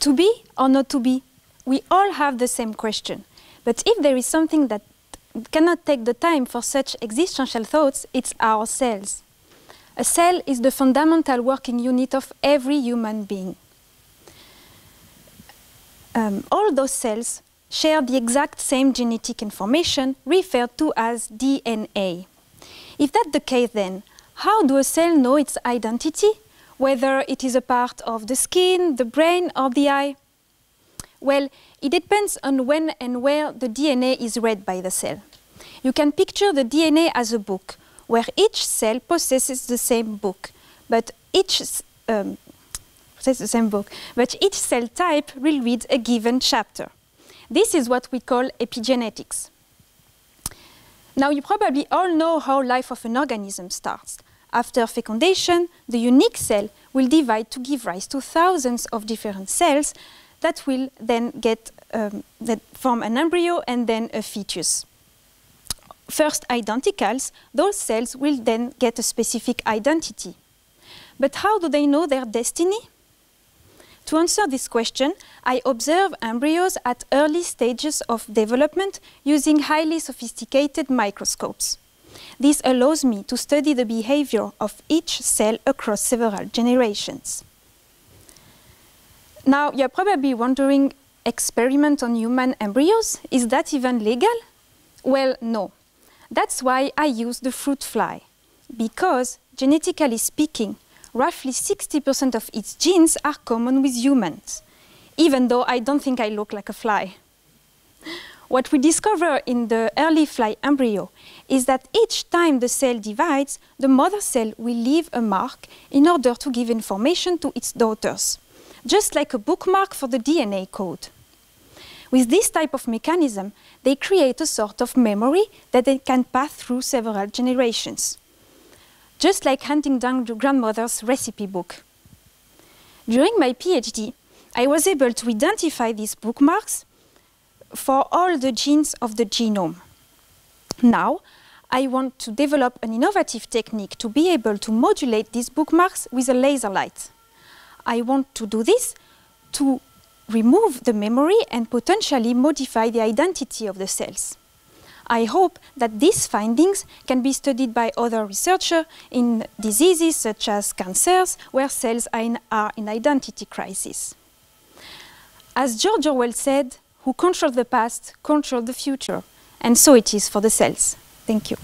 To be or not to be? We all have the same question. But if there is something that cannot take the time for such existential thoughts, it's our cells. A cell is the fundamental working unit of every human being. All those cells share the exact same genetic information referred to as DNA. If that's the case, then how do a cell know its identity, whether it is a part of the skin, the brain, or the eye? Well, it depends on when and where the DNA is read by the cell. You can picture the DNA as a book, where each cell possesses the same book, but each cell type will read a given chapter. This is what we call epigenetics. Now, you probably all know how life of an organism starts. After fecundation, the unique cell will divide to give rise to thousands of different cells that will then that form an embryo and then a fetus. First identicals, those cells will then get a specific identity. But how do they know their destiny? To answer this question, I observe embryos at early stages of development using highly sophisticated microscopes. This allows me to study the behavior of each cell across several generations. Now, you're probably wondering, experiment on human embryos? Is that even legal? Well, no. That's why I use the fruit fly, because, genetically speaking, roughly 60% of its genes are common with humans, even though I don't think I look like a fly. What we discover in the early fly embryo is that each time the cell divides, the mother cell will leave a mark in order to give information to its daughters, just like a bookmark for the DNA code. With this type of mechanism, they create a sort of memory that they can pass through several generations, just like hunting down your grandmother's recipe book. During my PhD, I was able to identify these bookmarks for all the genes of the genome. Now, I want to develop an innovative technique to be able to modulate these bookmarks with a laser light. I want to do this to remove the memory and potentially modify the identity of the cells. I hope that these findings can be studied by other researchers in diseases such as cancers, where cells are in identity crisis. As George Orwell said, "Who controls the past, controls the future." And so it is for the cells. Thank you.